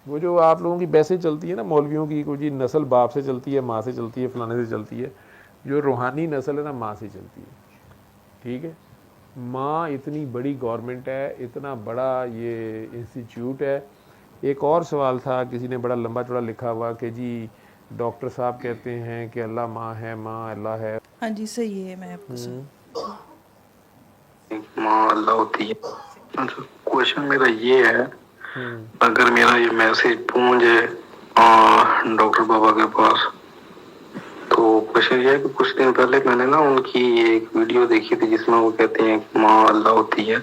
وہ جو آپ لوگوں کی بحثیں چلتی ہے نا مولویوں کی، کوئی جی نسل باپ سے چلتی ہے، ماں سے چلتی ہے، فلانے سے چلتی ہے، جو روحانی نسل ہے نا ماں سے چلتی ہے. ٹھیک ہے، ماں اتنی بڑی گورنمنٹ ہے، اتنا بڑا یہ انسٹیٹیوٹ ہے. ایک اور سوال تھا، کسی نے بڑا لمبا چوڑا لکھا ہوا کہ جی ڈاکٹر صاحب کہتے ہیں کہ اللہ ماں ہے، ماں اللہ ہے. ہاں جی صحیح ہے، میں آپ کو سن ماں اللہ ہوتی ہے. اچھا کوشچن میرا یہ ہے، اگر میرا یہ میسج پہنچ جائے ڈاکٹر بابا کے پاس، تو کوشچن یہ ہے کہ کچھ دن پہلے میں نے نا ان کی ایک ویڈیو دیکھی تھی جس میں وہ کہتے ہیں کہ ماں اللہ ہوتی ہے.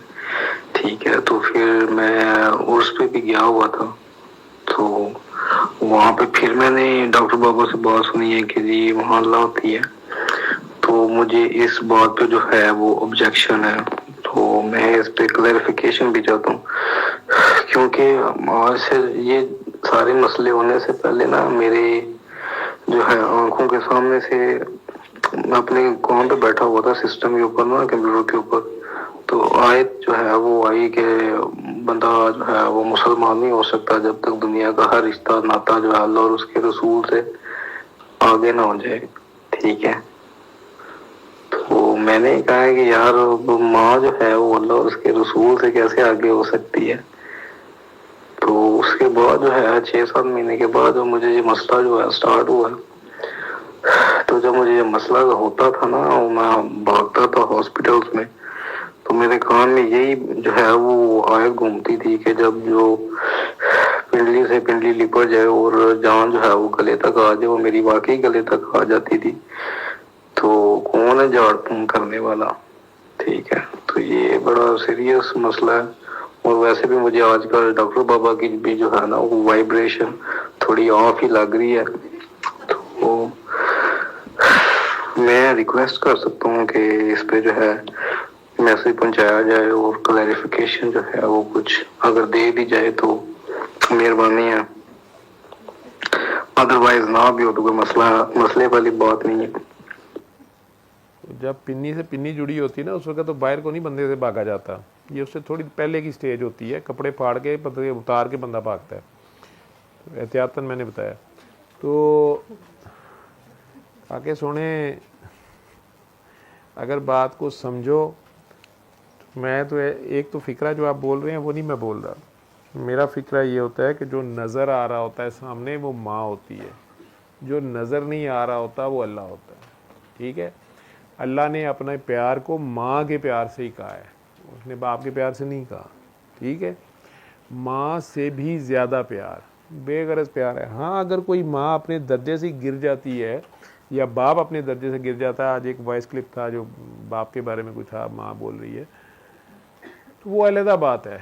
ٹھیک ہے، تو پھر میں اس پہ بھی گیا ہوا تھا، تو وہاں پہ پھر میں نے ڈاکٹر بابا سے بات سنی ہے کہ جی وہاں اللہ ہوتی ہے. تو مجھے اس بات پہ جو ہے وہ آبجیکشن ہے، تو میں اس پہ کلیریفیکیشن بھی چاہتا ہوں، کیونکہ آج سے یہ سارے مسئلے ہونے سے پہلے نا میرے جو ہے آنکھوں کے سامنے سے میں اپنے کام پہ بیٹھا ہوا تھا سسٹم کے اوپر نا، کمپیوٹر کے اوپر، تو آیت جو ہے وہ آئی کہ بندہ جو ہے وہ مسلمان نہیں ہو سکتا جب تک دنیا کا ہر رشتہ ناتا جو ہے اللہ اور اس کے رسول سے آگے نہ ہو جائے. ٹھیک ہے، تو میں نے کہا کہ یار ماں جو ہے وہ اللہ اور اس کے رسول سے کیسے آگے ہو سکتی ہے. تو اس کے بعد جو ہے 6-7 مہینے کے بعد مجھے یہ مسئلہ جو ہے اسٹارٹ ہوا. تو جب مجھے یہ مسئلہ ہوتا تھا نا، میں بھاگتا تھا ہاسپٹلس میں، تو میرے کان میں یہی جو ہے وہ آیت گھومتی تھی کہ جب جو پنڈلی سے پنڈلی لپٹ جائے اور جان جو ہے وہ گلے تک آ جائے، وہ میری واقعی گلے تک آ جاتی تھی. تو کون ہے جھاڑ پھونک کرنے والا؟ ٹھیک ہے، تو یہ بڑا سیریس مسئلہ ہے. اور ویسے بھی مجھے آج کل ڈاکٹر بابا کی بھی جو ہے نا وہ وائبریشن تھوڑی آف ہی لگ رہی ہے. تو میں ریکویسٹ کر سکتا ہوں کہ اس پہ جو ہے میسج پہنچایا جائے اور کلیریفیکیشن جو ہے وہ کچھ اگر دے دی جائے تو مہربانی ہے، ادروائز نہ بھی ہو تو کوئی مسئلے والی بات نہیں ہے. جب پنی سے پنی جڑی ہوتی ہے نا اس وقت تو باہر کو نہیں بندے سے بھاگا جاتا، یہ اس سے تھوڑی پہلے کی سٹیج ہوتی ہے، کپڑے پھاڑ کے اتار کے بندہ بھاگتا ہے. احتیاطاً میں نے بتایا. تو آگے سنیں، اگر بات کو سمجھو، میں تو ایک تو فکرہ جو آپ بول رہے ہیں وہ نہیں میں بول رہا. میرا فکرہ یہ ہوتا ہے کہ جو نظر آ رہا ہوتا ہے سامنے وہ ماں ہوتی ہے، جو نظر نہیں آ رہا ہوتا وہ اللہ ہوتا ہے. ٹھیک ہے، اللہ نے اپنے پیار کو ماں کے پیار سے ہی کہا ہے، اس نے باپ کے پیار سے نہیں کہا. ٹھیک ہے، ماں سے بھی زیادہ پیار، بے غرض پیار ہے. ہاں اگر کوئی ماں اپنے درجے سے گر جاتی ہے یا باپ اپنے درجے سے گر جاتا ہے، آج ایک وائس کلپ تھا جو باپ کے بارے میں کچھ تھا، ماں بول رہی ہے، تو وہ علیحدہ بات ہے.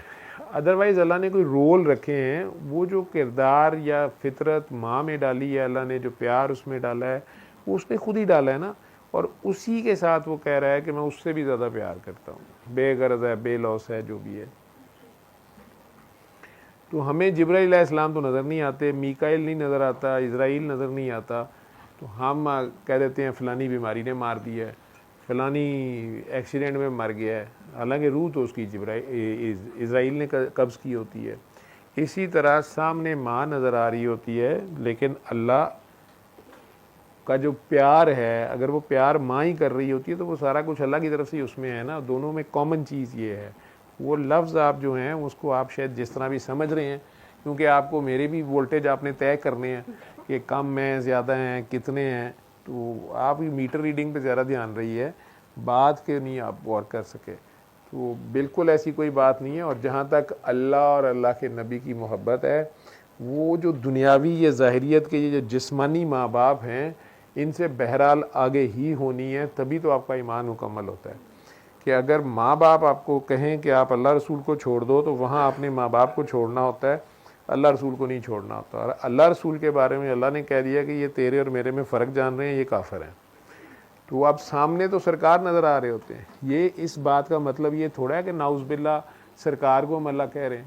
ادروائز اللہ نے کوئی رول رکھے ہیں، وہ جو کردار یا فطرت ماں میں ڈالی ہے اللہ نے، جو پیار اس میں ڈالا ہے وہ اس نے خود ہی ڈالا ہے نا، اور اسی کے ساتھ وہ کہہ رہا ہے کہ میں اس سے بھی زیادہ پیار کرتا ہوں. بے غرض ہے، بے لوس ہے، جو بھی ہے. تو ہمیں جبرائیل علیہ السلام تو نظر نہیں آتے، میکائیل نہیں نظر آتا، اسرائیل نظر نہیں آتا، تو ہم کہہ دیتے ہیں فلانی بیماری نے مار دی ہے، فلانی ایکسیڈنٹ میں مر گیا ہے، حالانکہ روح تو اس کی اسرائیل نے قبض کی ہوتی ہے. اسی طرح سامنے ماں نظر آ رہی ہوتی ہے، لیکن اللہ کا جو پیار ہے اگر وہ پیار ماں ہی کر رہی ہوتی ہے تو وہ سارا کچھ اللہ کی طرف سے اس میں ہے نا. دونوں میں کامن چیز یہ ہے. وہ لفظ آپ جو ہیں اس کو آپ شاید جس طرح بھی سمجھ رہے ہیں، کیونکہ آپ کو میرے بھی وولٹیج آپ نے طے کرنے ہیں کہ کم ہیں، زیادہ ہیں، کتنے ہیں، تو آپ میٹر ریڈنگ پہ زیادہ دھیان رہی ہے، بات کے نہیں آپ غور کر سکے. تو بالکل ایسی کوئی بات نہیں ہے. اور جہاں تک اللہ اور اللہ کے نبی کی محبت ہے، وہ جو دنیاوی یا ظاہریت کے یہ جو جسمانی ماں باپ ہیں ان سے بہرحال آگے ہی ہونی ہے، تبھی تو آپ کا ایمان مکمل ہوتا ہے. کہ اگر ماں باپ آپ کو کہیں کہ آپ اللہ رسول کو چھوڑ دو تو وہاں اپنے ماں باپ کو چھوڑنا ہوتا ہے، اللہ رسول کو نہیں چھوڑنا ہوتا. اور اللہ رسول کے بارے میں اللہ نے کہہ دیا کہ یہ تیرے اور میرے میں فرق جان رہے ہیں، یہ کافر ہیں. تو اب سامنے تو سرکار نظر آ رہے ہوتے ہیں. یہ اس بات کا مطلب یہ تھوڑا ہے کہ نعوذ باللہ سرکار کو ہم اللہ کہہ رہے ہیں،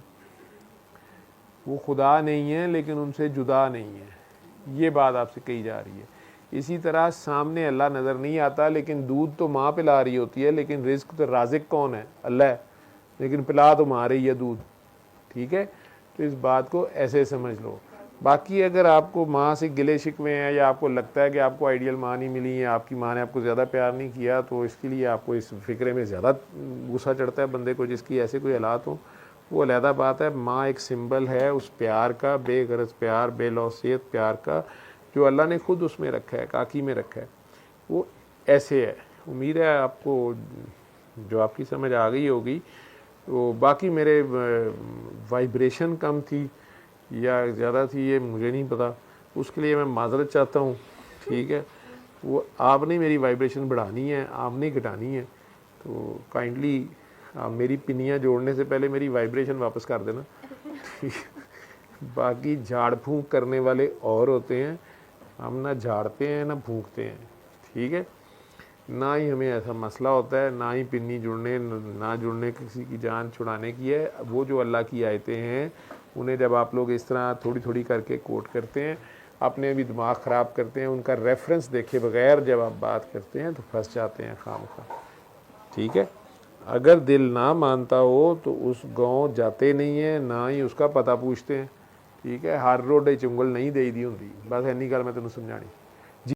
وہ خدا نہیں ہے لیکن ان سے جدا نہیں ہے، یہ بات آپ سے کہی جا رہی ہے. اسی طرح سامنے اللہ نظر نہیں آتا لیکن دودھ تو ماں پلا رہی ہوتی ہے، لیکن رزق تو رازق کون ہے؟ اللہ ہے، لیکن پلا تو ماں رہی ہے دودھ. ٹھیک ہے، تو اس بات کو ایسے سمجھ لو. باقی اگر آپ کو ماں سے گلے شکوے ہیں یا آپ کو لگتا ہے کہ آپ کو آئیڈیل ماں نہیں ملی یا آپ کی ماں نے آپ کو زیادہ پیار نہیں کیا, تو اس کے لیے آپ کو اس فکرے میں زیادہ غصہ چڑھتا ہے بندے کو جس کی ایسے کوئی حالات ہوں, وہ علیحدہ بات ہے. ماں ایک سمبل ہے اس پیار کا, بے غرض پیار, بے لوثیت پیار کا, جو اللہ نے خود اس میں رکھا ہے, کاکی میں رکھا ہے. وہ ایسے ہے. امید ہے آپ کو جو آپ کی سمجھ آ گئی ہوگی. تو باقی میرے وائبریشن کم تھی یا زیادہ تھی یہ مجھے نہیں پتا, اس کے لیے میں معذرت چاہتا ہوں. ٹھیک ہے, وہ آپ نے میری وائبریشن بڑھانی ہے, آپ نے گھٹانی ہے. تو کائنڈلی آپ میری پنیاں جوڑنے سے پہلے میری وائبریشن واپس کر دینا. باقی جھاڑ پھونک کرنے والے اور ہوتے ہیں, ہم نہ جھاڑتے ہیں نہ پھونکتے ہیں. ٹھیک ہے, نہ ہی ہمیں ایسا مسئلہ ہوتا ہے, نہ ہی پنی جڑنے نہ جڑنے کسی کی جان چھڑانے کی ہے. وہ جو اللہ کی آیتیں ہیں انہیں جب آپ لوگ اس طرح تھوڑی تھوڑی کر کے کوٹ کرتے ہیں, اپنے بھی دماغ خراب کرتے ہیں, ان کا ریفرنس دیکھے بغیر جب آپ بات کرتے ہیں تو پھنس جاتے ہیں خامخواہ. ٹھیک ہے, اگر دل نہ مانتا ہو تو اس گاؤں جاتے نہیں ہیں, نہ ہی اس کا پتہ پوچھتے ہیں. ٹھیک ہے, ہر روڈے چنگل نہیں دے دی ہوندی. بس اینی گل میں تینوں سمجھانی.